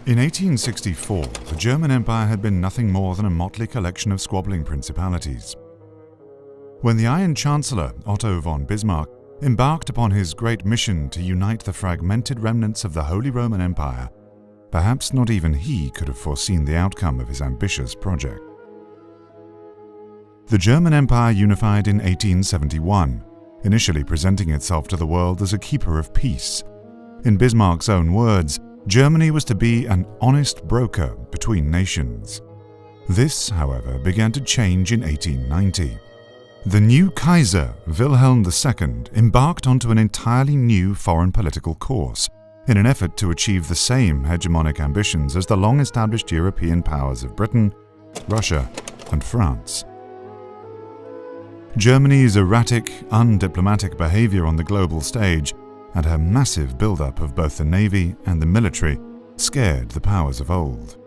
In 1864, the German Empire had been nothing more than a motley collection of squabbling principalities. When the Iron Chancellor, Otto von Bismarck, embarked upon his great mission to unite the fragmented remnants of the Holy Roman Empire, perhaps not even he could have foreseen the outcome of his ambitious project. The German Empire unified in 1871, initially presenting itself to the world as a keeper of peace. In Bismarck's own words, Germany was to be an honest broker between nations. This, however, began to change in 1890. The new Kaiser, Wilhelm II, embarked onto an entirely new foreign political course in an effort to achieve the same hegemonic ambitions as the long-established European powers of Britain, Russia, and France. Germany's erratic, undiplomatic behavior on the global stage and her massive build-up of both the navy and the military scared the powers of old.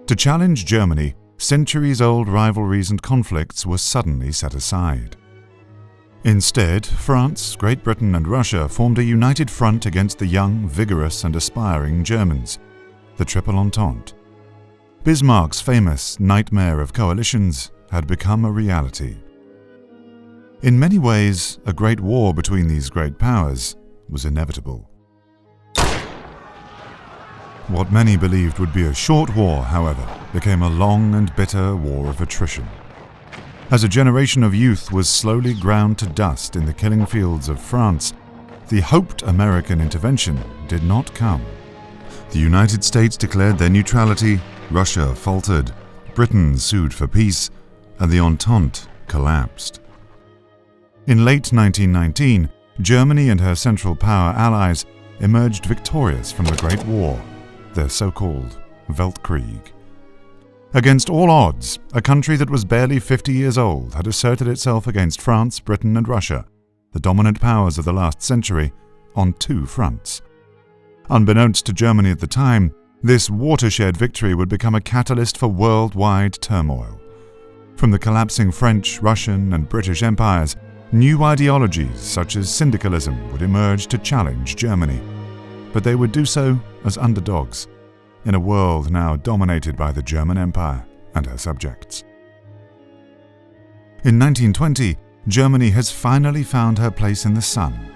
To challenge Germany, centuries-old rivalries and conflicts were suddenly set aside. Instead, France, Great Britain and Russia formed a united front against the young, vigorous and aspiring Germans, the Triple Entente. Bismarck's famous nightmare of coalitions had become a reality. In many ways, a great war between these great powers was inevitable. What many believed would be a short war, however, became a long and bitter war of attrition. As a generation of youth was slowly ground to dust in the killing fields of France, the hoped American intervention did not come. The United States declared their neutrality, Russia faltered, Britain sued for peace, and the Entente collapsed. In late 1919, Germany and her Central Power allies emerged victorious from the Great War, their so-called Weltkrieg. Against all odds, a country that was barely 50 years old had asserted itself against France, Britain and Russia, the dominant powers of the last century, on two fronts. Unbeknownst to Germany at the time, this watershed victory would become a catalyst for worldwide turmoil. From the collapsing French, Russian and British empires, new ideologies such as syndicalism would emerge to challenge Germany, but they would do so as underdogs in a world now dominated by the German Empire and her subjects. In 1920, Germany has finally found her place in the sun,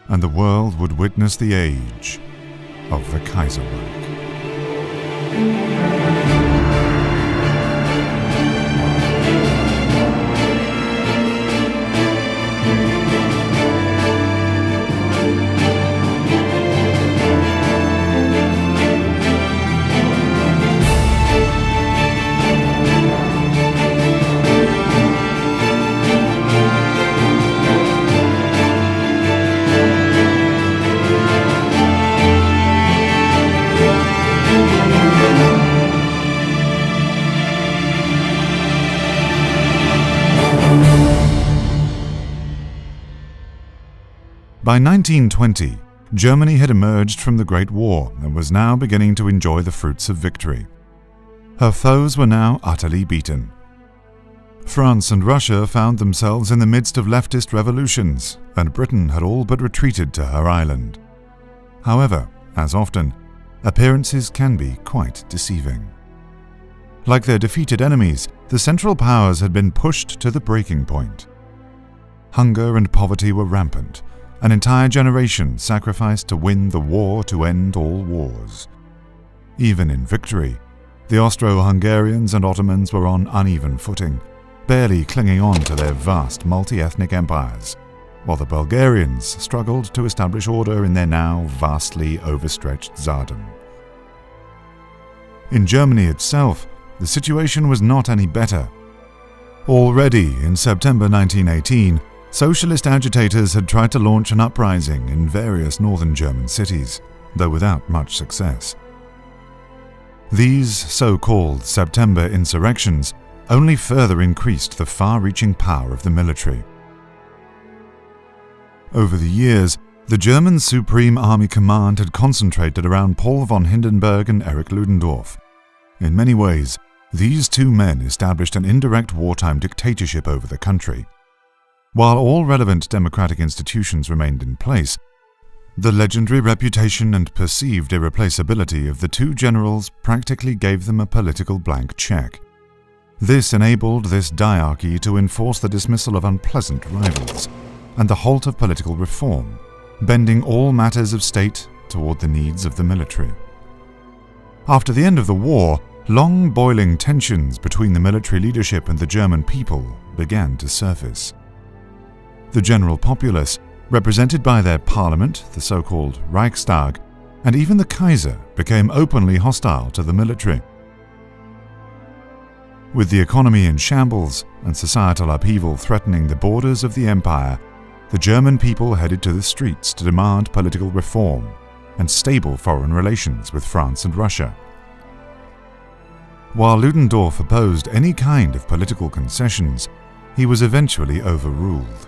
and the world would witness the age of the Kaiserreich. By 1920, Germany had emerged from the Great War and was now beginning to enjoy the fruits of victory. Her foes were now utterly beaten. France and Russia found themselves in the midst of leftist revolutions, and Britain had all but retreated to her island. However, as often, appearances can be quite deceiving. Like their defeated enemies, the Central Powers had been pushed to the breaking point. Hunger and poverty were rampant. An entire generation sacrificed to win the war to end all wars. Even in victory, the Austro-Hungarians and Ottomans were on uneven footing, barely clinging on to their vast multi-ethnic empires, while the Bulgarians struggled to establish order in their now vastly overstretched Tsardom. In Germany itself, the situation was not any better. Already in September 1918, socialist agitators had tried to launch an uprising in various northern German cities, though without much success. These so-called September insurrections only further increased the far-reaching power of the military. Over the years, the German Supreme Army Command had concentrated around Paul von Hindenburg and Erich Ludendorff. In many ways, these two men established an indirect wartime dictatorship over the country. While all relevant democratic institutions remained in place, The legendary reputation and perceived irreplaceability of the two generals practically gave them a political blank check. This enabled this diarchy to enforce the dismissal of unpleasant rivals and the halt of political reform, bending all matters of state toward the needs of the military. After the end of the war, long boiling tensions between the military leadership and the German people began to surface. The general populace, represented by their parliament, the so-called Reichstag, and even the Kaiser became openly hostile to the military. With the economy in shambles and societal upheaval threatening the borders of the empire, the German people headed to the streets to demand political reform and stable foreign relations with France and Russia. While Ludendorff opposed any kind of political concessions, he was eventually overruled.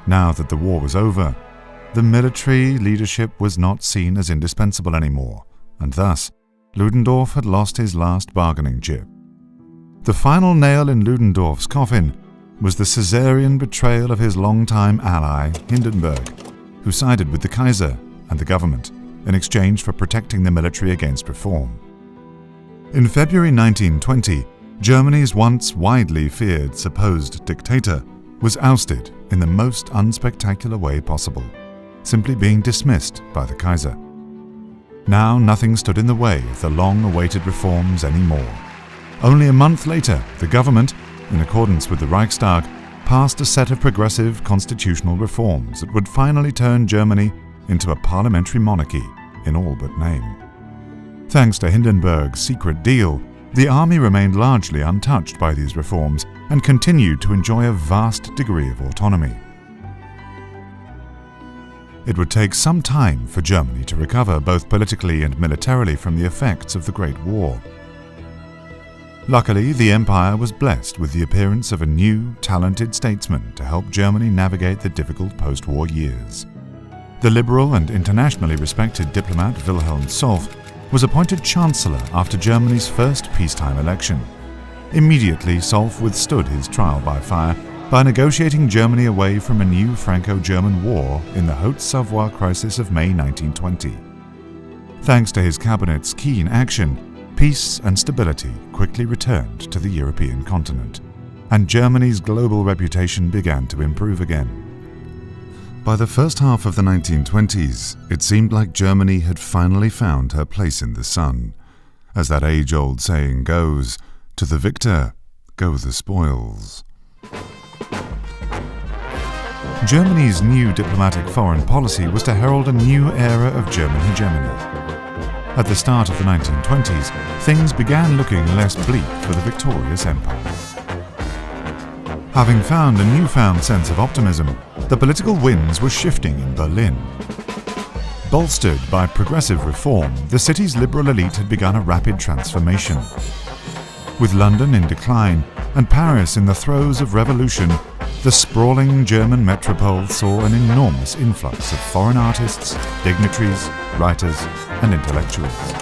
Now that the war was over, the military leadership was not seen as indispensable anymore, and thus Ludendorff had lost his last bargaining chip. The final nail in Ludendorff's coffin was the Caesarean betrayal of his longtime ally, Hindenburg, who sided with the Kaiser and the government in exchange for protecting the military against reform. In February 1920, Germany's once widely feared supposed dictator was ousted in the most unspectacular way possible, simply being dismissed by the Kaiser. Now nothing stood in the way of the long-awaited reforms anymore. Only a month later, the government, in accordance with the Reichstag, passed a set of progressive constitutional reforms that would finally turn Germany into a parliamentary monarchy in all but name. Thanks to Hindenburg's secret deal, the army remained largely untouched by these reforms and continued to enjoy a vast degree of autonomy. It would take some time for Germany to recover both politically and militarily from the effects of the Great War. Luckily, the empire was blessed with the appearance of a new, talented statesman to help Germany navigate the difficult post-war years. The liberal and internationally respected diplomat Wilhelm Solf was appointed Chancellor after Germany's first peacetime election. Immediately, Solf withstood his trial by fire by negotiating Germany away from a new Franco-German war in the Haute-Savoie crisis of May 1920. Thanks to his cabinet's keen action, peace and stability quickly returned to the European continent, and Germany's global reputation began to improve again. By the first half of the 1920s, it seemed like Germany had finally found her place in the sun. As that age-old saying goes, to the victor go the spoils. Germany's new diplomatic foreign policy was to herald a new era of German hegemony. At the start of the 1920s, things began looking less bleak for the victorious empire. Having found a newfound sense of optimism, the political winds were shifting in Berlin. Bolstered by progressive reform, the city's liberal elite had begun a rapid transformation. With London in decline and Paris in the throes of revolution, the sprawling German metropole saw an enormous influx of foreign artists, dignitaries, writers, and intellectuals.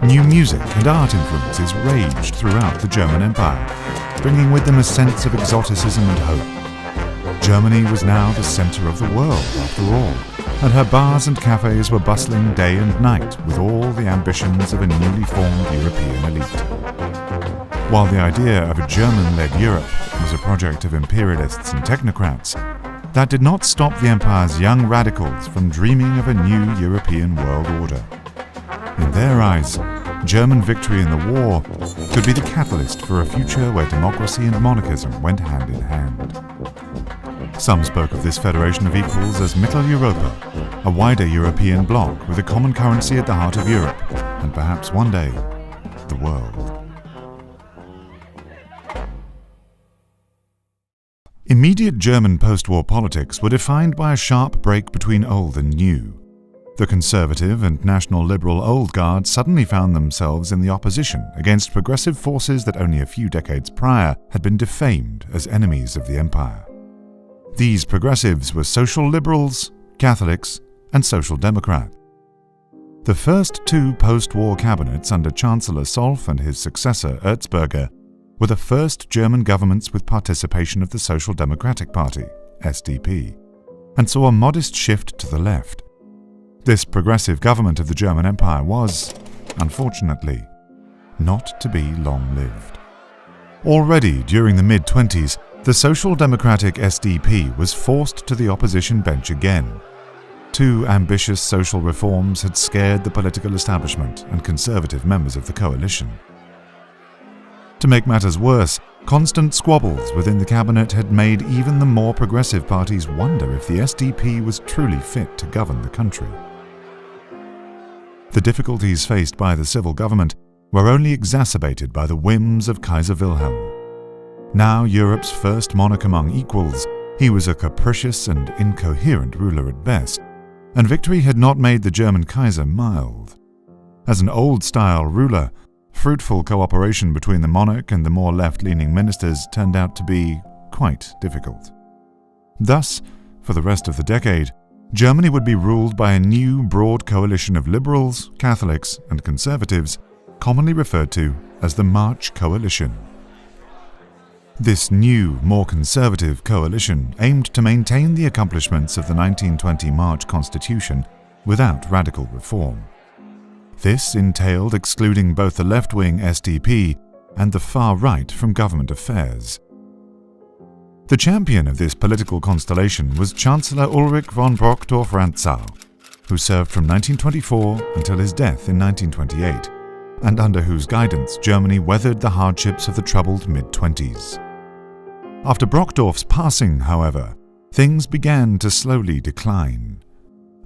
New music and art influences raged throughout the German Empire, bringing with them a sense of exoticism and hope. Germany was now the center of the world, after all, and her bars and cafes were bustling day and night with all the ambitions of a newly formed European elite. While the idea of a German-led Europe was a project of imperialists and technocrats, that did not stop the empire's young radicals from dreaming of a new European world order. In their eyes, German victory in the war could be the catalyst for a future where democracy and monarchism went hand in hand. Some spoke of this federation of equals as Mitteleuropa, a wider European bloc with a common currency at the heart of Europe, and perhaps one day, the world. Immediate German post-war politics were defined by a sharp break between old and new. The conservative and national liberal old guard suddenly found themselves in the opposition against progressive forces that only a few decades prior had been defamed as enemies of the empire. These progressives were social liberals, Catholics, and social democrats. The first two post-war cabinets under Chancellor Solf and his successor Erzberger were the first German governments with participation of the Social Democratic Party, SDP, and saw a modest shift to the left. This progressive government of the German Empire was, unfortunately, not to be long-lived. Already during the mid-20s, the Social Democratic SDP was forced to the opposition bench again. Two ambitious social reforms had scared the political establishment and conservative members of the coalition. To make matters worse, constant squabbles within the cabinet had made even the more progressive parties wonder if the SDP was truly fit to govern the country. The difficulties faced by the civil government were only exacerbated by the whims of Kaiser Wilhelm. Now Europe's first monarch among equals, he was a capricious and incoherent ruler at best, and victory had not made the German Kaiser mild. As an old-style ruler, fruitful cooperation between the monarch and the more left-leaning ministers turned out to be quite difficult. Thus, for the rest of the decade, Germany would be ruled by a new broad coalition of liberals, Catholics, and conservatives, commonly referred to as the March Coalition. This new, more conservative coalition aimed to maintain the accomplishments of the 1920 March Constitution without radical reform. This entailed excluding both the left-wing SDP and the far right from government affairs. The champion of this political constellation was Chancellor Ulrich von Brockdorff-Rantzau, who served from 1924 until his death in 1928, and under whose guidance Germany weathered the hardships of the troubled mid-20s. After Brockdorff's passing, however, things began to slowly decline.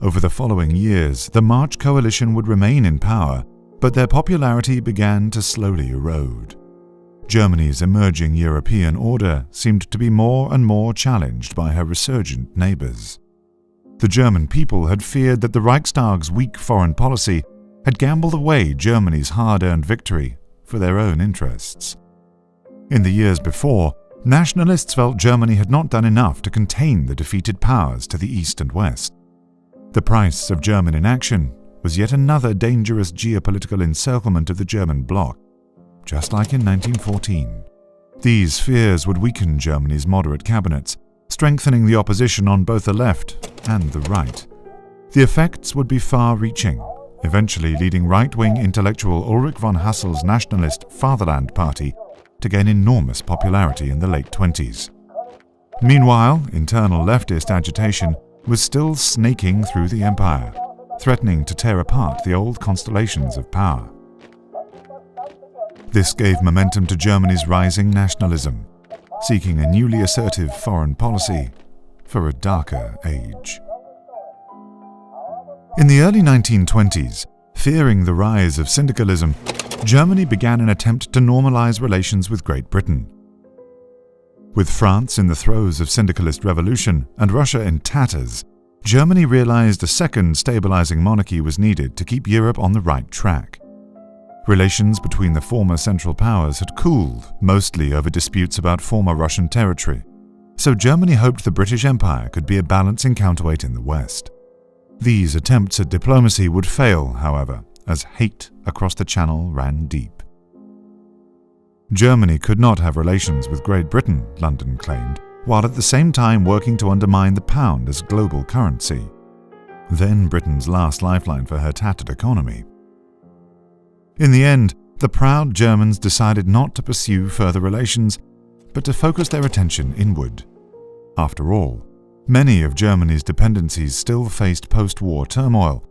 Over the following years, the March Coalition would remain in power, but their popularity began to slowly erode. Germany's emerging European order seemed to be more and more challenged by her resurgent neighbors. The German people had feared that the Reichstag's weak foreign policy had gambled away Germany's hard-earned victory for their own interests. In the years before, nationalists felt Germany had not done enough to contain the defeated powers to the east and west. The price of German inaction was yet another dangerous geopolitical encirclement of the German bloc, just like in 1914. These fears would weaken Germany's moderate cabinets, strengthening the opposition on both the left and the right. The effects would be far-reaching, eventually leading right-wing intellectual Ulrich von Hassel's nationalist Fatherland Party to gain enormous popularity in the late 20s. Meanwhile, internal leftist agitation was still snaking through the empire, threatening to tear apart the old constellations of power. This gave momentum to Germany's rising nationalism, seeking a newly assertive foreign policy for a darker age. In the early 1920s, fearing the rise of syndicalism, Germany began an attempt to normalize relations with Great Britain. With France in the throes of syndicalist revolution and Russia in tatters, Germany realized a second stabilizing monarchy was needed to keep Europe on the right track. Relations between the former Central Powers had cooled, mostly over disputes about former Russian territory, so Germany hoped the British Empire could be a balancing counterweight in the West. These attempts at diplomacy would fail, however, as hate across the Channel ran deep. Germany could not have relations with Great Britain, London claimed, while at the same time working to undermine the pound as global currency, then Britain's last lifeline for her tattered economy. In the end, the proud Germans decided not to pursue further relations, but to focus their attention inward. After all, many of Germany's dependencies still faced post-war turmoil,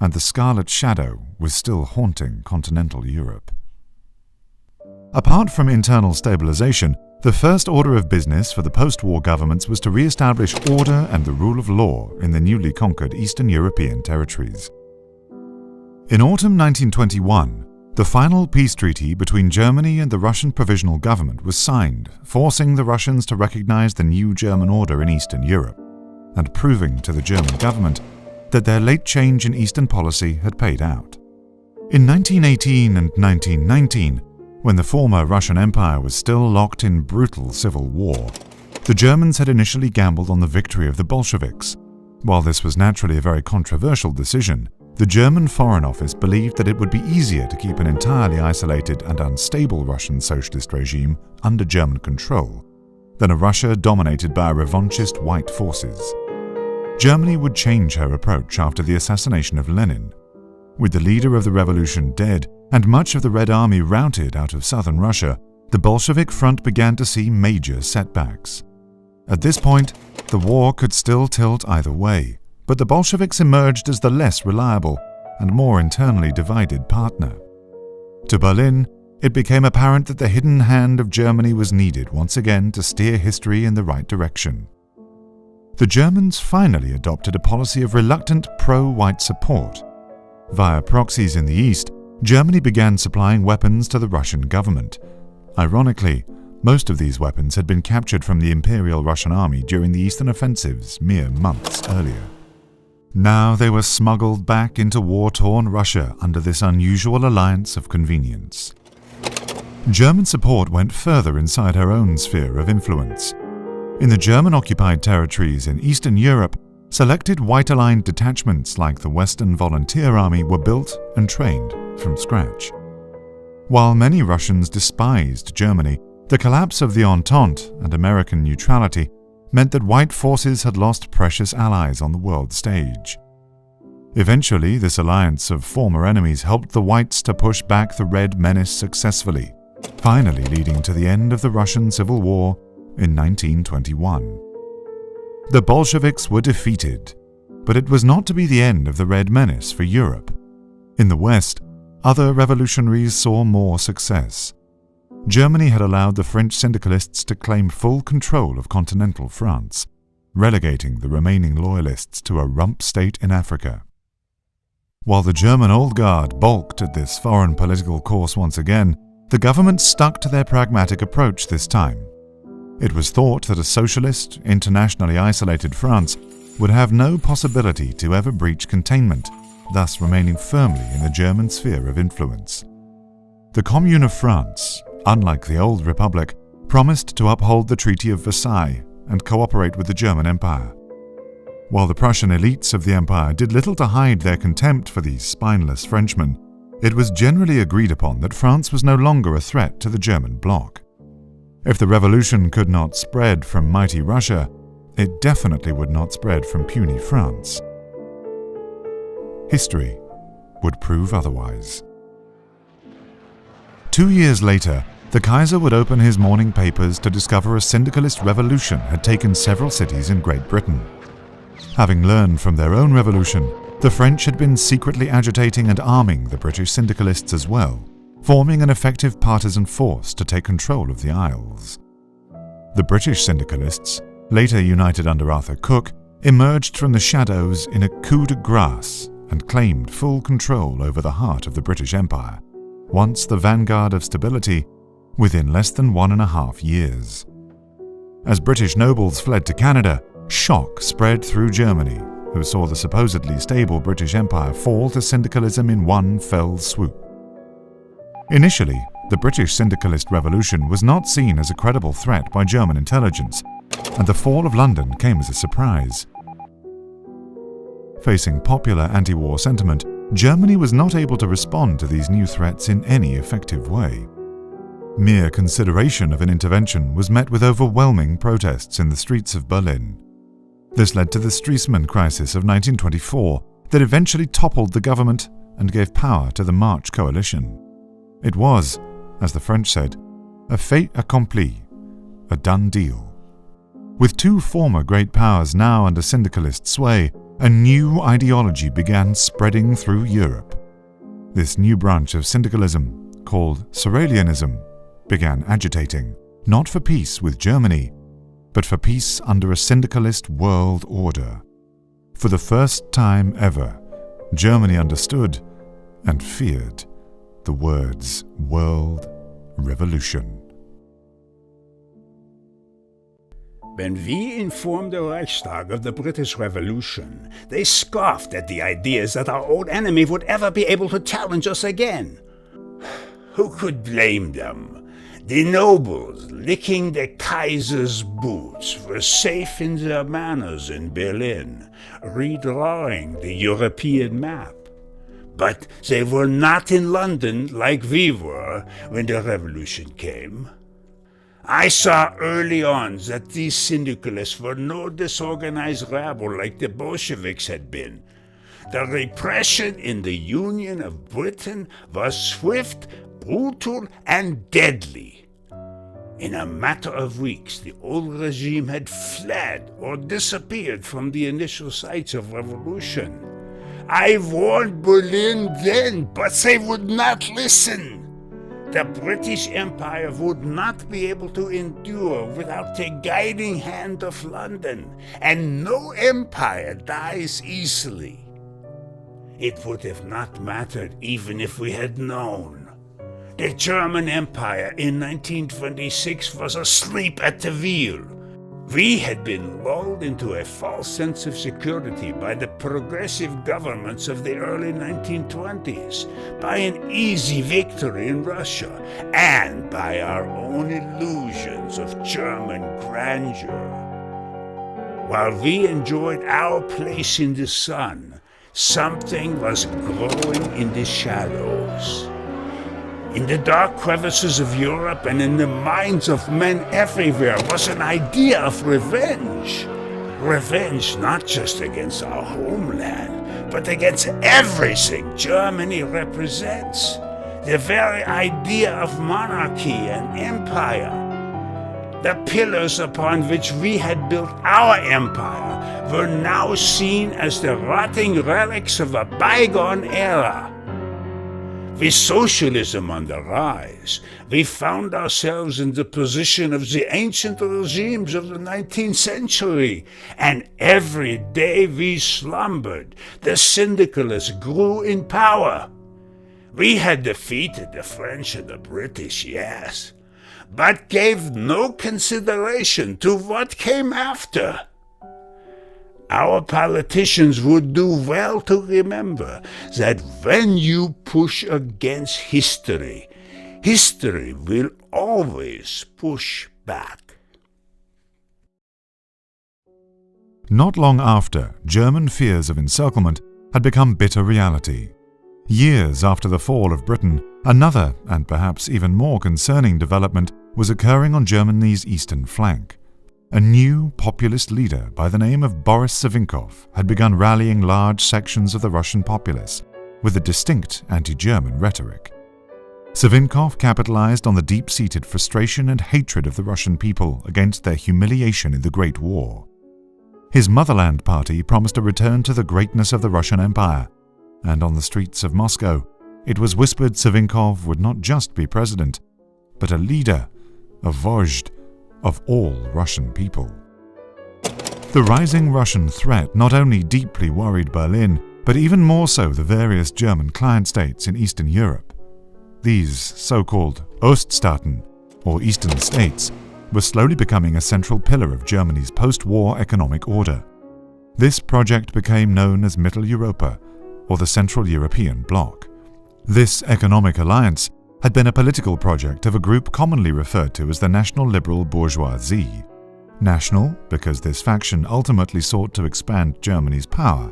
and the Scarlet Shadow was still haunting continental Europe. Apart from internal stabilization, the first order of business for the post-war governments was to re-establish order and the rule of law in the newly conquered Eastern European territories. In autumn 1921, the final peace treaty between Germany and the Russian Provisional Government was signed, forcing the Russians to recognize the new German order in Eastern Europe, and proving to the German government that their late change in Eastern policy had paid out. In 1918 and 1919, when the former Russian Empire was still locked in brutal civil war, the Germans had initially gambled on the victory of the Bolsheviks. While this was naturally a very controversial decision, the German Foreign Office believed that it would be easier to keep an entirely isolated and unstable Russian socialist regime under German control than a Russia dominated by revanchist white forces. Germany would change her approach after the assassination of Lenin. With the leader of the revolution dead and much of the Red Army routed out of southern Russia, the Bolshevik front began to see major setbacks. At this point, the war could still tilt either way, but the Bolsheviks emerged as the less reliable and more internally divided partner. To Berlin, it became apparent that the hidden hand of Germany was needed once again to steer history in the right direction. The Germans finally adopted a policy of reluctant pro-white support. Via proxies in the east, Germany began supplying weapons to the Russian government. Ironically, most of these weapons had been captured from the Imperial Russian Army during the Eastern offensives mere months earlier. Now they were smuggled back into war-torn Russia under this unusual alliance of convenience. German support went further inside her own sphere of influence. In the German-occupied territories in Eastern Europe, selected white-aligned detachments like the Western Volunteer Army were built and trained from scratch. While many Russians despised Germany, the collapse of the Entente and American neutrality meant that white forces had lost precious allies on the world stage. Eventually, this alliance of former enemies helped the whites to push back the Red menace successfully, finally leading to the end of the Russian Civil War in 1921. The Bolsheviks were defeated, but it was not to be the end of the Red menace for Europe. In the West, other revolutionaries saw more success. Germany had allowed the French syndicalists to claim full control of continental France, relegating the remaining loyalists to a rump state in Africa. While the German Old Guard balked at this foreign political course once again, the government stuck to their pragmatic approach this time. It was thought that a socialist, internationally isolated France would have no possibility to ever breach containment, thus remaining firmly in the German sphere of influence. The Commune of France, unlike the old Republic, promised to uphold the Treaty of Versailles and cooperate with the German Empire. While the Prussian elites of the empire did little to hide their contempt for these spineless Frenchmen, it was generally agreed upon that France was no longer a threat to the German bloc. If the revolution could not spread from mighty Russia, it definitely would not spread from puny France. History would prove otherwise. 2 years later, the Kaiser would open his morning papers to discover a syndicalist revolution had taken several cities in Great Britain. Having learned from their own revolution, the French had been secretly agitating and arming the British syndicalists as well, forming an effective partisan force to take control of the Isles. The British syndicalists, later united under Arthur Cook, emerged from the shadows in a coup de grâce and claimed full control over the heart of the British Empire, once the vanguard of stability, within less than 1.5 years. As British nobles fled to Canada, shock spread through Germany, who saw the supposedly stable British Empire fall to syndicalism in one fell swoop. Initially, the British syndicalist revolution was not seen as a credible threat by German intelligence, and the fall of London came as a surprise. Facing popular anti-war sentiment, Germany was not able to respond to these new threats in any effective way. Mere consideration of an intervention was met with overwhelming protests in the streets of Berlin. This led to the Stresemann crisis of 1924 that eventually toppled the government and gave power to the March coalition. It was, as the French said, a fait accompli, a done deal. With two former great powers now under syndicalist sway, a new ideology began spreading through Europe. This new branch of syndicalism, called Sorelianism, began agitating, not for peace with Germany, but for peace under a syndicalist world order. For the first time ever, Germany understood and feared the words world revolution. When we informed the Reichstag of the British Revolution, they scoffed at the ideas that our old enemy would ever be able to challenge us again. Who could blame them? The nobles, licking the Kaiser's boots, were safe in their manners in Berlin, redrawing the European map. But they were not in London like we were when the revolution came. I saw early on that these syndicalists were no disorganized rabble like the Bolsheviks had been. The repression in the Union of Britain was swift, brutal, and deadly. In a matter of weeks, the old regime had fled or disappeared from the initial sites of revolution. I warned Berlin then, but they would not listen. The British Empire would not be able to endure without the guiding hand of London, and no empire dies easily. It would have not mattered even if we had known. The German Empire in 1926 was asleep at the wheel. We had been lulled into a false sense of security by the progressive governments of the early 1920s, by an easy victory in Russia, and by our own illusions of German grandeur. While we enjoyed our place in the sun, something was growing in the shadows. In the dark crevices of Europe and in the minds of men everywhere was an idea of revenge. Revenge not just against our homeland, but against everything Germany represents. The very idea of monarchy and empire. The pillars upon which we had built our empire were now seen as the rotting relics of a bygone era. With socialism on the rise, we found ourselves in the position of the ancient regimes of the 19th century, and every day we slumbered, the syndicalists grew in power. We had defeated the French and the British, yes, but gave no consideration to what came after. Our politicians would do well to remember that when you push against history, history will always push back. Not long after, German fears of encirclement had become bitter reality. Years after the fall of Britain, another, and perhaps even more concerning development was occurring on Germany's eastern flank. A new populist leader by the name of Boris Savinkov had begun rallying large sections of the Russian populace with a distinct anti-German rhetoric. Savinkov capitalized on the deep-seated frustration and hatred of the Russian people against their humiliation in the Great War. His Motherland Party promised a return to the greatness of the Russian Empire, and on the streets of Moscow, it was whispered Savinkov would not just be president, but a leader, a vozhd, of all Russian people. The rising Russian threat not only deeply worried Berlin, but even more so the various German client states in Eastern Europe. These so-called Oststaaten, or Eastern states, were slowly becoming a central pillar of Germany's post-war economic order. This project became known as Mittel Europa, or the Central European Bloc. This economic alliance had been a political project of a group commonly referred to as the National Liberal Bourgeoisie. National, because this faction ultimately sought to expand Germany's power.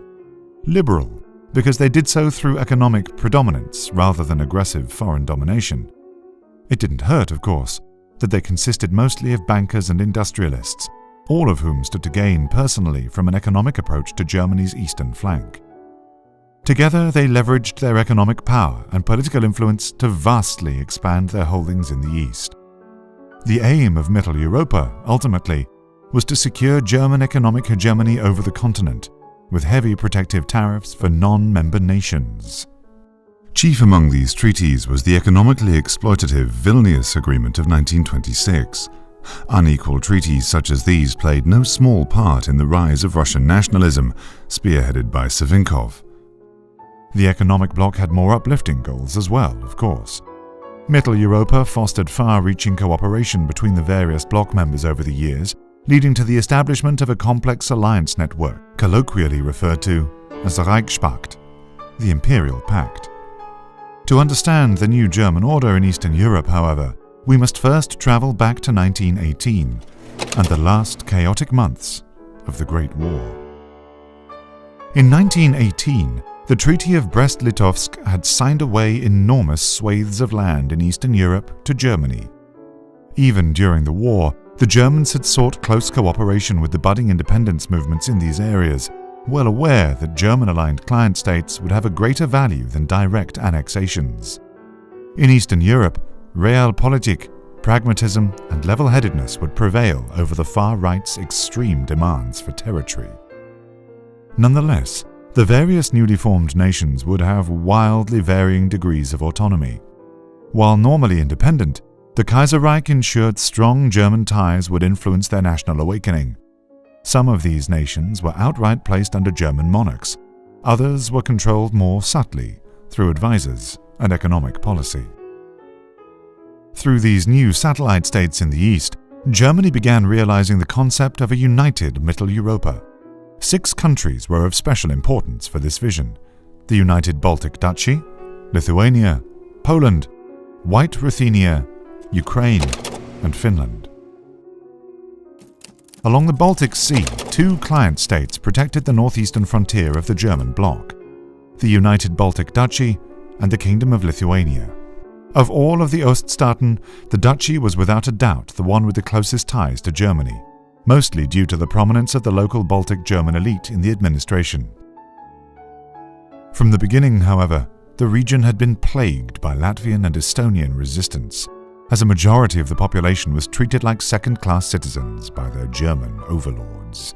Liberal, because they did so through economic predominance rather than aggressive foreign domination. It didn't hurt, of course, that they consisted mostly of bankers and industrialists, all of whom stood to gain personally from an economic approach to Germany's eastern flank. Together, they leveraged their economic power and political influence to vastly expand their holdings in the East. The aim of Mittel Europa, ultimately, was to secure German economic hegemony over the continent, with heavy protective tariffs for non-member nations. Chief among these treaties was the economically exploitative Vilnius Agreement of 1926. Unequal treaties such as these played no small part in the rise of Russian nationalism, spearheaded by Savinkov. The economic bloc had more uplifting goals as well, of course. Mittel Europa fostered far-reaching cooperation between the various bloc members over the years, leading to the establishment of a complex alliance network, colloquially referred to as the Reichspakt, the Imperial Pact. To understand the new German order in Eastern Europe, however, we must first travel back to 1918 and the last chaotic months of the Great War. In 1918, the Treaty of Brest-Litovsk had signed away enormous swathes of land in Eastern Europe to Germany. Even during the war, the Germans had sought close cooperation with the budding independence movements in these areas, well aware that German-aligned client states would have a greater value than direct annexations. In Eastern Europe, realpolitik, pragmatism, and level-headedness would prevail over the far right's extreme demands for territory. Nonetheless, the various newly formed nations would have wildly varying degrees of autonomy. While normally independent, the Kaiserreich ensured strong German ties would influence their national awakening. Some of these nations were outright placed under German monarchs. Others were controlled more subtly through advisors and economic policy. Through these new satellite states in the East, Germany began realizing the concept of a united Mittel Europa. 6 countries were of special importance for this vision: the United Baltic Duchy, Lithuania, Poland, White Ruthenia, Ukraine, and Finland. Along the Baltic Sea, 2 client states protected the northeastern frontier of the German bloc: the United Baltic Duchy and the Kingdom of Lithuania. Of all of the Oststaaten, the duchy was without a doubt the one with the closest ties to Germany, mostly due to the prominence of the local Baltic German elite in the administration. From the beginning, however, the region had been plagued by Latvian and Estonian resistance, as a majority of the population was treated like second-class citizens by their German overlords.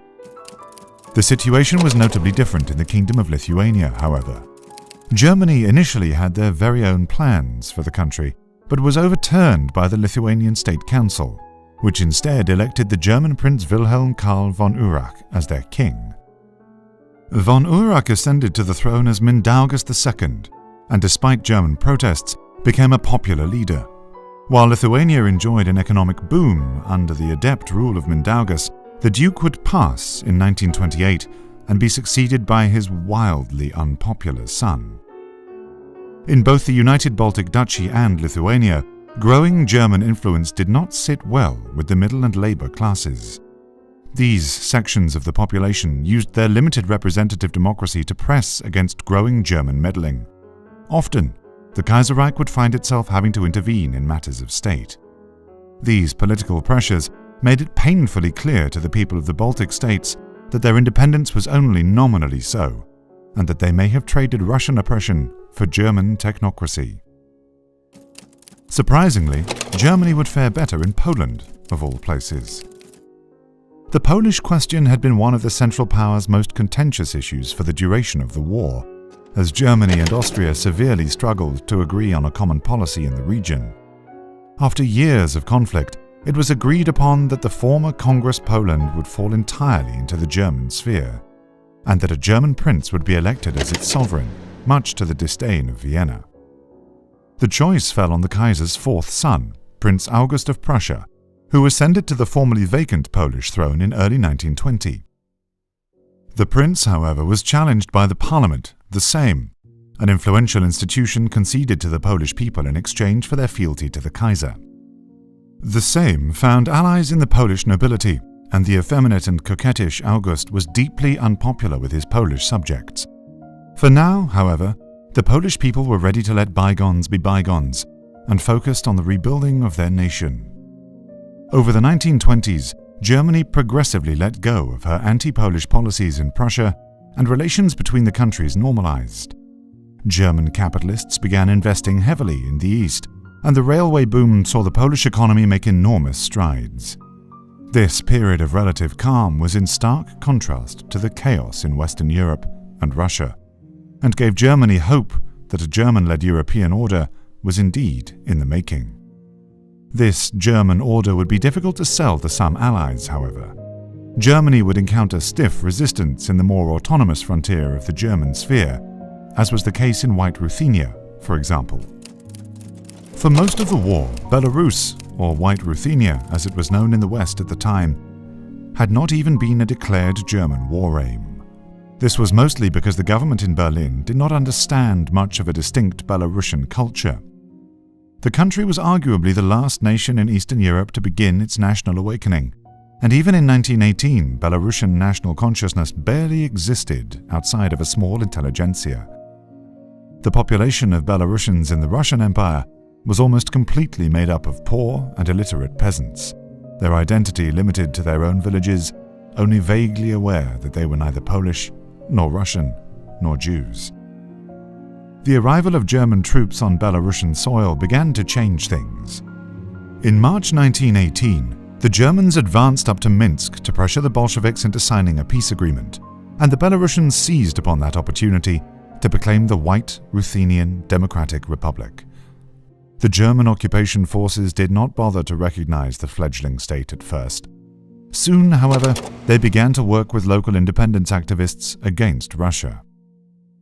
The situation was notably different in the Kingdom of Lithuania, however. Germany initially had their very own plans for the country, but was overturned by the Lithuanian State Council, which instead elected the German Prince Wilhelm Karl von Urach as their king. Von Urach ascended to the throne as Mindaugas II, and despite German protests, became a popular leader. While Lithuania enjoyed an economic boom under the adept rule of Mindaugas, the Duke would pass in 1928 and be succeeded by his wildly unpopular son. In both the United Baltic Duchy and Lithuania, growing German influence did not sit well with the middle and labor classes. These sections of the population used their limited representative democracy to press against growing German meddling. Often, the Kaiserreich would find itself having to intervene in matters of state. These political pressures made it painfully clear to the people of the Baltic states that their independence was only nominally so, and that they may have traded Russian oppression for German technocracy. Surprisingly, Germany would fare better in Poland, of all places. The Polish question had been one of the Central Powers' most contentious issues for the duration of the war, as Germany and Austria severely struggled to agree on a common policy in the region. After years of conflict, it was agreed upon that the former Congress Poland would fall entirely into the German sphere, and that a German prince would be elected as its sovereign, much to the disdain of Vienna. The choice fell on the Kaiser's 4th son, Prince August of Prussia, who ascended to the formerly vacant Polish throne in early 1920. The prince, however, was challenged by the Parliament, the Sejm, an influential institution conceded to the Polish people in exchange for their fealty to the Kaiser. The Sejm found allies in the Polish nobility, and the effeminate and coquettish August was deeply unpopular with his Polish subjects. For now, however, the Polish people were ready to let bygones be bygones, and focused on the rebuilding of their nation. Over the 1920s, Germany progressively let go of her anti-Polish policies in Prussia, and relations between the countries normalized. German capitalists began investing heavily in the East, and the railway boom saw the Polish economy make enormous strides. This period of relative calm was in stark contrast to the chaos in Western Europe and Russia, and gave Germany hope that a German-led European order was indeed in the making. This German order would be difficult to sell to some allies, however. Germany would encounter stiff resistance in the more autonomous frontier of the German sphere, as was the case in White Ruthenia, for example. For most of the war, Belarus, or White Ruthenia as it was known in the West at the time, had not even been a declared German war aim. This was mostly because the government in Berlin did not understand much of a distinct Belarusian culture. The country was arguably the last nation in Eastern Europe to begin its national awakening, and even in 1918, Belarusian national consciousness barely existed outside of a small intelligentsia. The population of Belarusians in the Russian Empire was almost completely made up of poor and illiterate peasants, their identity limited to their own villages, only vaguely aware that they were neither Polish, nor Russian, nor Jews. The arrival of German troops on Belarusian soil began to change things. In March 1918, the Germans advanced up to Minsk to pressure the Bolsheviks into signing a peace agreement, and the Belarusians seized upon that opportunity to proclaim the White Ruthenian Democratic Republic. The German occupation forces did not bother to recognize the fledgling state at first. Soon, however, they began to work with local independence activists against Russia.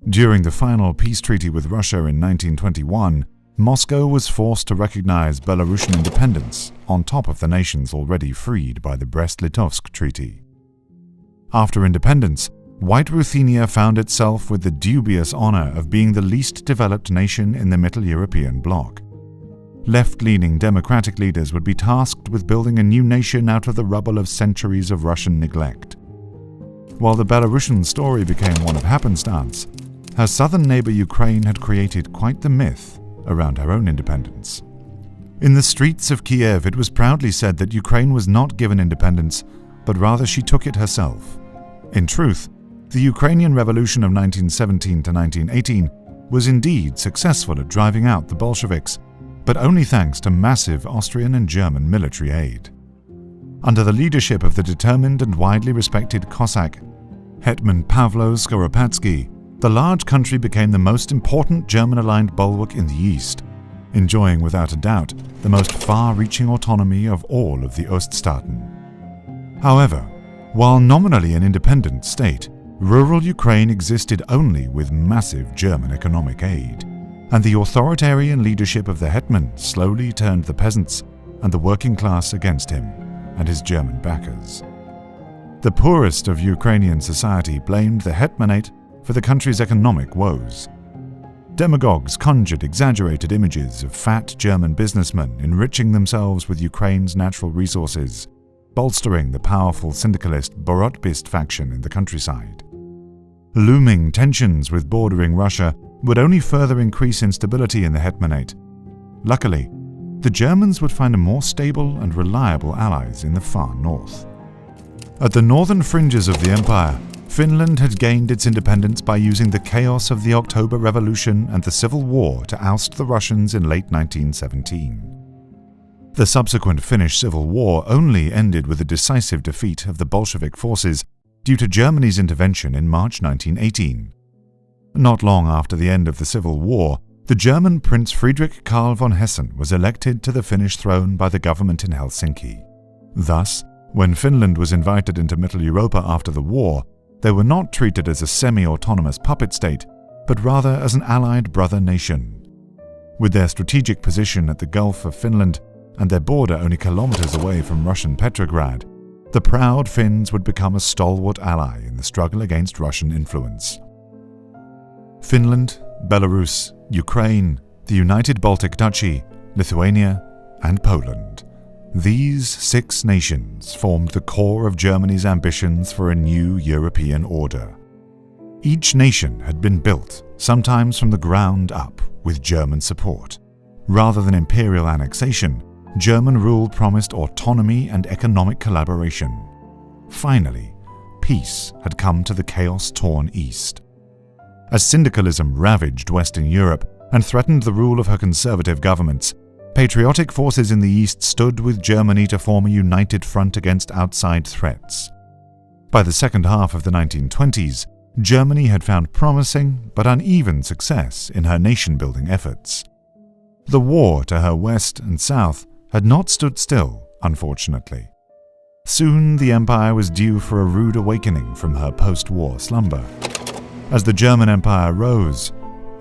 During the final peace treaty with Russia in 1921, Moscow was forced to recognize Belarusian independence on top of the nations already freed by the Brest-Litovsk Treaty. After independence, White Ruthenia found itself with the dubious honor of being the least developed nation in the Middle European bloc. Left-leaning democratic leaders would be tasked with building a new nation out of the rubble of centuries of Russian neglect. While the Belarusian story became one of happenstance, her southern neighbor Ukraine had created quite the myth around her own independence. In the streets of Kiev, it was proudly said that Ukraine was not given independence, but rather she took it herself. In truth, the Ukrainian Revolution of 1917 to 1918 was indeed successful at driving out the Bolsheviks, but only thanks to massive Austrian and German military aid. Under the leadership of the determined and widely respected Cossack Hetman Pavlo Skoropadsky, the large country became the most important German-aligned bulwark in the East, enjoying without a doubt the most far-reaching autonomy of all of the Oststaaten. However, while nominally an independent state, rural Ukraine existed only with massive German economic aid, and the authoritarian leadership of the Hetman slowly turned the peasants and the working class against him and his German backers. The poorest of Ukrainian society blamed the Hetmanate for the country's economic woes. Demagogues conjured exaggerated images of fat German businessmen enriching themselves with Ukraine's natural resources, bolstering the powerful syndicalist Borotbist faction in the countryside. Looming tensions with bordering Russia would only further increase instability in the Hetmanate. Luckily, the Germans would find a more stable and reliable allies in the far north. At the northern fringes of the empire, Finland had gained its independence by using the chaos of the October Revolution and the Civil War to oust the Russians in late 1917. The subsequent Finnish Civil War only ended with a decisive defeat of the Bolshevik forces due to Germany's intervention in March 1918. Not long after the end of the Civil War, the German Prince Friedrich Karl von Hessen was elected to the Finnish throne by the government in Helsinki. Thus, when Finland was invited into Middle Europa after the war, they were not treated as a semi-autonomous puppet state, but rather as an allied brother nation. With their strategic position at the Gulf of Finland and their border only kilometers away from Russian Petrograd, the proud Finns would become a stalwart ally in the struggle against Russian influence. Finland, Belarus, Ukraine, the United Baltic Duchy, Lithuania, and Poland. These 6 nations formed the core of Germany's ambitions for a new European order. Each nation had been built, sometimes from the ground up, with German support. Rather than imperial annexation, German rule promised autonomy and economic collaboration. Finally, peace had come to the chaos-torn East. As syndicalism ravaged Western Europe and threatened the rule of her conservative governments, patriotic forces in the East stood with Germany to form a united front against outside threats. By the second half of the 1920s, Germany had found promising but uneven success in her nation-building efforts. The war to her west and south had not stood still, unfortunately. Soon the empire was due for a rude awakening from her post-war slumber. As the German Empire rose,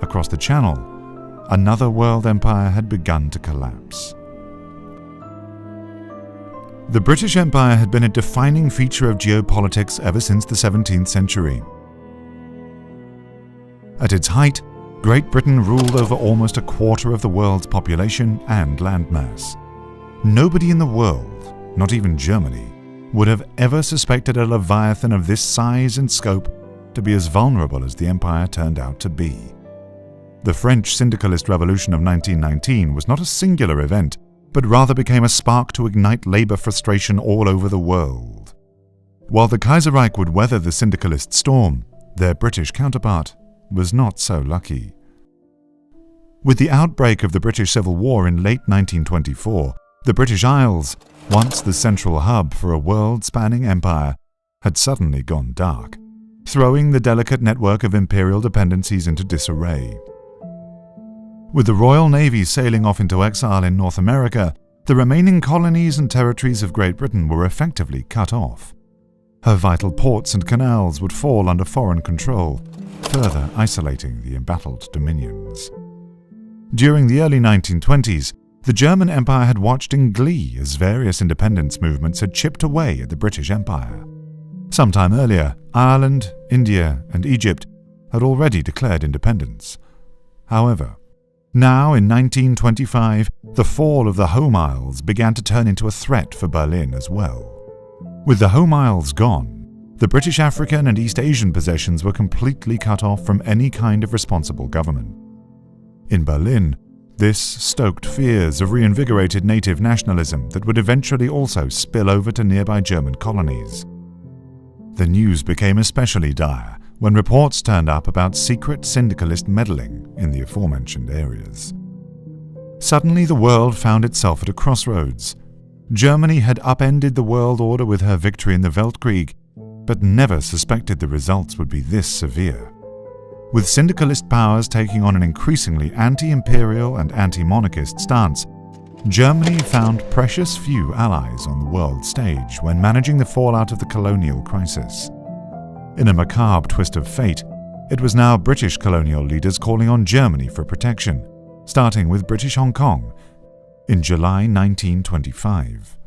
across the Channel, another world empire had begun to collapse. The British Empire had been a defining feature of geopolitics ever since the 17th century. At its height, Great Britain ruled over almost a quarter of the world's population and landmass. Nobody in the world, not even Germany, would have ever suspected a leviathan of this size and scope to be as vulnerable as the empire turned out to be. The French syndicalist revolution of 1919 was not a singular event, but rather became a spark to ignite labor frustration all over the world. While the Kaiserreich would weather the syndicalist storm, their British counterpart was not so lucky. With the outbreak of the British Civil War in late 1924, the British Isles, once the central hub for a world-spanning empire, had suddenly gone dark, throwing the delicate network of imperial dependencies into disarray. With the Royal Navy sailing off into exile in North America, the remaining colonies and territories of Great Britain were effectively cut off. Her vital ports and canals would fall under foreign control, further isolating the embattled dominions. During the early 1920s, the German Empire had watched in glee as various independence movements had chipped away at the British Empire. Sometime earlier, Ireland, India, and Egypt had already declared independence. However, now in 1925, the fall of the Home Isles began to turn into a threat for Berlin as well. With the Home Isles gone, the British African and East Asian possessions were completely cut off from any kind of responsible government. In Berlin, this stoked fears of reinvigorated native nationalism that would eventually also spill over to nearby German colonies. The news became especially dire when reports turned up about secret syndicalist meddling in the aforementioned areas. Suddenly the world found itself at a crossroads. Germany had upended the world order with her victory in the Weltkrieg, but never suspected the results would be this severe. With syndicalist powers taking on an increasingly anti-imperial and anti-monarchist stance, Germany found precious few allies on the world stage when managing the fallout of the colonial crisis. In a macabre twist of fate, it was now British colonial leaders calling on Germany for protection, starting with British Hong Kong in July 1925.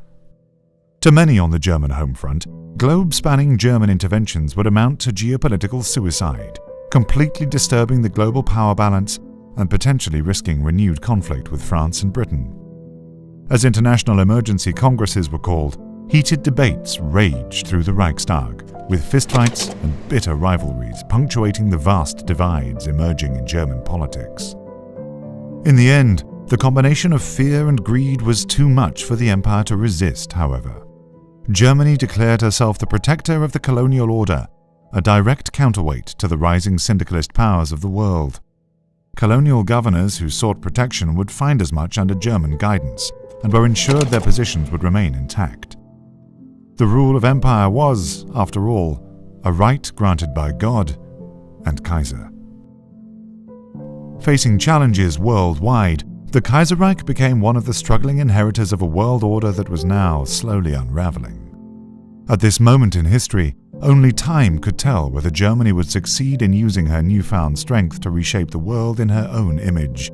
To many on the German home front, globe-spanning German interventions would amount to geopolitical suicide, completely disturbing the global power balance and potentially risking renewed conflict with France and Britain. As international emergency congresses were called, heated debates raged through the Reichstag, with fistfights and bitter rivalries punctuating the vast divides emerging in German politics. In the end, the combination of fear and greed was too much for the empire to resist, however. Germany declared herself the protector of the colonial order, a direct counterweight to the rising syndicalist powers of the world. Colonial governors who sought protection would find as much under German guidance, and were ensured their positions would remain intact. The rule of empire was, after all, a right granted by God and Kaiser. Facing challenges worldwide, the Kaiserreich became one of the struggling inheritors of a world order that was now slowly unraveling. At this moment in history, only time could tell whether Germany would succeed in using her newfound strength to reshape the world in her own image,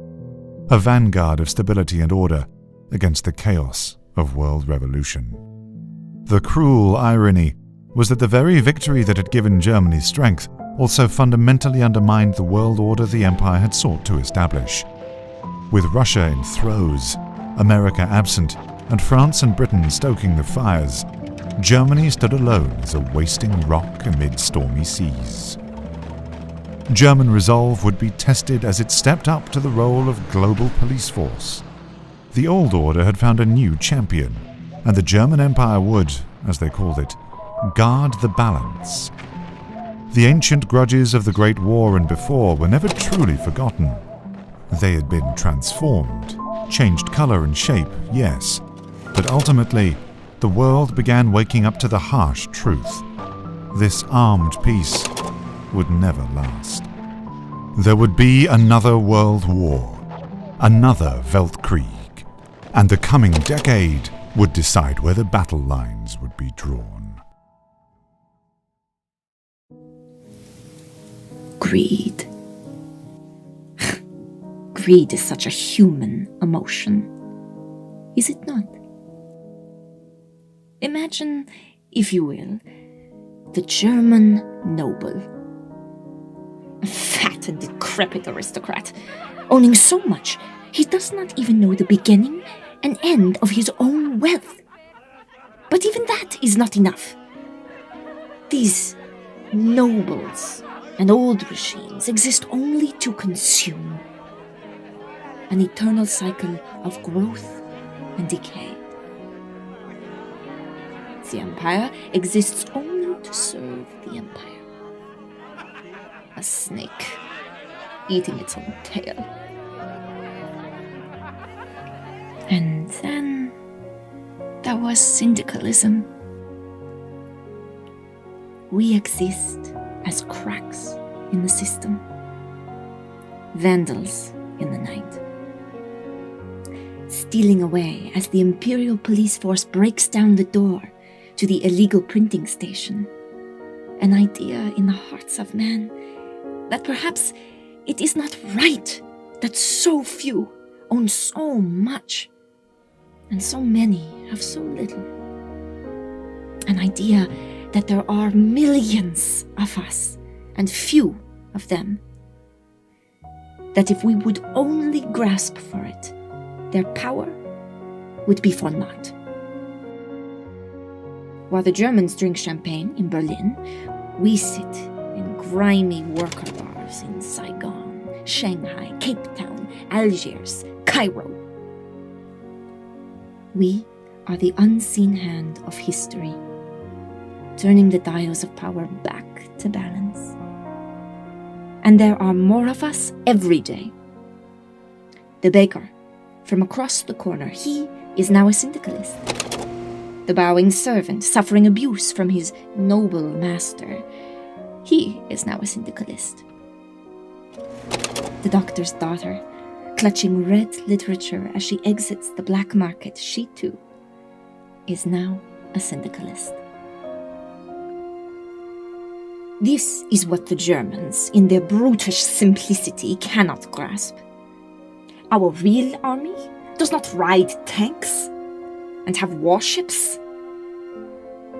a vanguard of stability and order against the chaos of world revolution. The cruel irony was that the very victory that had given Germany strength also fundamentally undermined the world order the empire had sought to establish. With Russia in throes, America absent, and France and Britain stoking the fires, Germany stood alone as a wasting rock amid stormy seas. German resolve would be tested as it stepped up to the role of global police force. The old order had found a new champion, and the German Empire would, as they called it, guard the balance. The ancient grudges of the Great War and before were never truly forgotten. They had been transformed, changed color and shape, yes, but ultimately, the world began waking up to the harsh truth. This armed peace would never last. There would be another world war, another Weltkrieg, and the coming decade would decide where the battle lines would be drawn. Greed. Greed is such a human emotion, is it not? Imagine, if you will, the German noble. A fat and decrepit aristocrat, owning so much he does not even know the beginning and end of his own wealth. But even that is not enough. These nobles and old regimes exist only to consume. An eternal cycle of growth and decay. The empire exists only to serve the empire. A snake eating its own tail. And then there was syndicalism. We exist as cracks in the system, vandals in the night, stealing away as the imperial police force breaks down the door to the illegal printing station. An idea in the hearts of men that perhaps it is not right that so few own so much and so many have so little. An idea that there are millions of us and few of them. That if we would only grasp for it, their power would be for naught. While the Germans drink champagne in Berlin, we sit in grimy worker bars in Saigon, Shanghai, Cape Town, Algiers, Cairo. We are the unseen hand of history, turning the dials of power back to balance. And there are more of us every day. The baker, from across the corner, he is now a syndicalist. The bowing servant, suffering abuse from his noble master, he is now a syndicalist. The doctor's daughter, clutching red literature as she exits the black market, she too is now a syndicalist. This is what the Germans, in their brutish simplicity, cannot grasp. Our real army does not ride tanks and have warships.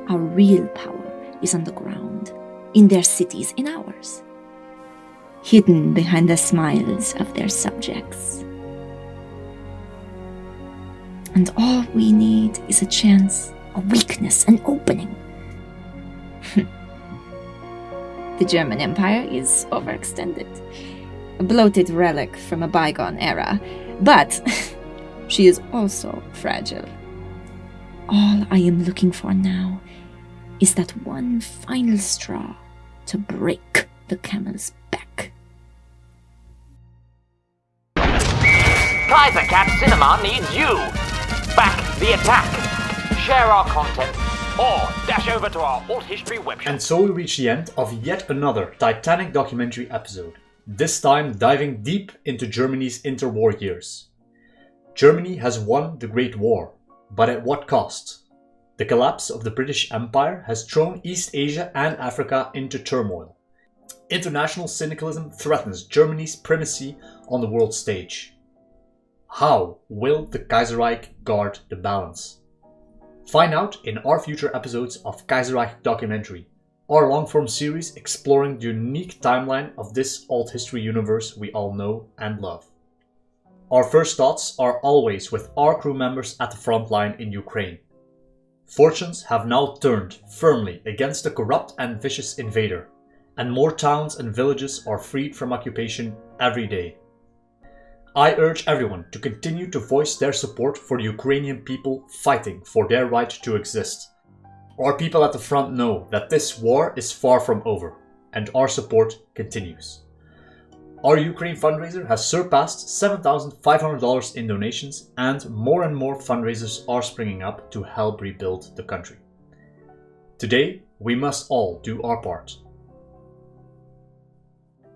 Our real power is on the ground, in their cities, in ours, hidden behind the smiles of their subjects. And all we need is a chance, a weakness, an opening. The German Empire is overextended, a bloated relic from a bygone era, but she is also fragile. All I am looking for now is that one final straw to break the camel's back. Kaiser Cat Cinema needs you! Back the attack! Share our content or dash over to our alt history website. And so we reach the end of yet another Titanic documentary episode, this time diving deep into Germany's interwar years. Germany has won the Great War, but at what cost? The collapse of the British Empire has thrown East Asia and Africa into turmoil. International syndicalism threatens Germany's primacy on the world stage. How will the Kaiserreich guard the balance? Find out in our future episodes of Kaiserreich Documentary, our long-form series exploring the unique timeline of this alt history universe we all know and love. Our first thoughts are always with our crew members at the front line in Ukraine. Fortunes have now turned firmly against the corrupt and vicious invader, and more towns and villages are freed from occupation every day. I urge everyone to continue to voice their support for the Ukrainian people fighting for their right to exist. Our people at the front know that this war is far from over, and our support continues. Our Ukraine fundraiser has surpassed $7,500 in donations, and more fundraisers are springing up to help rebuild the country. Today, we must all do our part.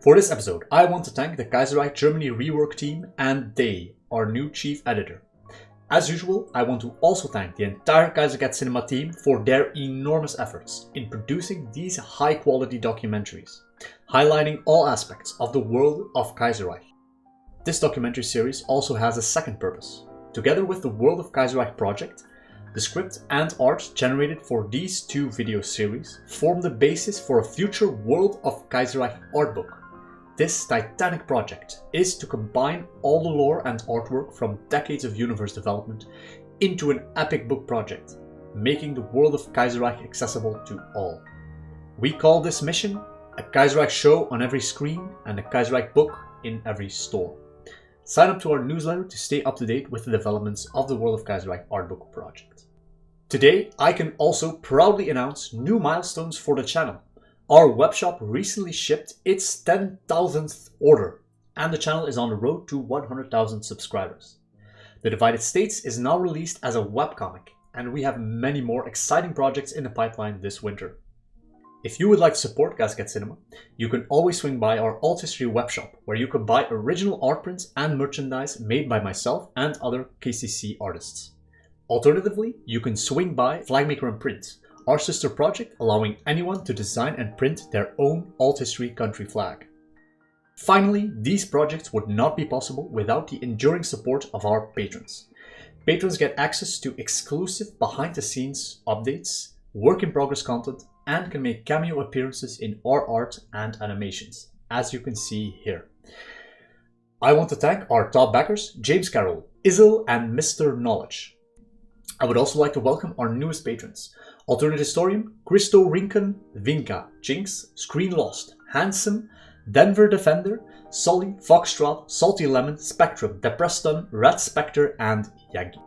For this episode, I want to thank the Kaiserreich Germany rework team and Day, our new chief editor. As usual, I want to also thank the entire Kaiserreich Cinema team for their enormous efforts in producing these high-quality documentaries, highlighting all aspects of the world of Kaiserreich. This documentary series also has a second purpose. Together with the World of Kaiserreich project, the script and art generated for these two video series form the basis for a future World of Kaiserreich art book. This titanic project is to combine all the lore and artwork from decades of universe development into an epic book project, making the world of Kaiserreich accessible to all. We call this mission a Kaizerreich show on every screen, and a Kaizerreich book in every store. Sign up to our newsletter to stay up to date with the developments of the World of Kaizerreich art book project. Today, I can also proudly announce new milestones for the channel. Our webshop recently shipped its 10,000th order, and the channel is on the road to 100,000 subscribers. The Divided States is now released as a webcomic, and we have many more exciting projects in the pipeline this winter. If you would like to support Gasket Cinema, you can always swing by our Alt History webshop, where you can buy original art prints and merchandise made by myself and other KCC artists. Alternatively, you can swing by Flagmaker and Print, our sister project allowing anyone to design and print their own Alt History country flag. Finally, these projects would not be possible without the enduring support of our patrons. Patrons get access to exclusive behind-the-scenes updates, work-in-progress content, and can make cameo appearances in our art and animations, as you can see here. I want to thank our top backers, James Carroll, Isil, and Mr. Knowledge. I would also like to welcome our newest patrons, Alternate Historian, Christo Rinken, Vinka, Jinx, Screen Lost, Handsome, Denver Defender, Sully, Foxtrot, Salty Lemon, Spectrum, Depreston, Red Spectre, and Yagi.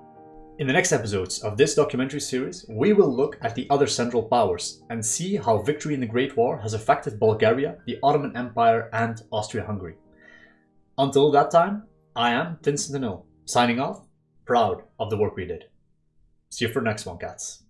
In the next episodes of this documentary series, we will look at the other Central Powers and see how victory in the Great War has affected Bulgaria, the Ottoman Empire, and Austria-Hungary. Until that time, I am Vincent Deneau, signing off, proud of the work we did. See you for the next one, cats.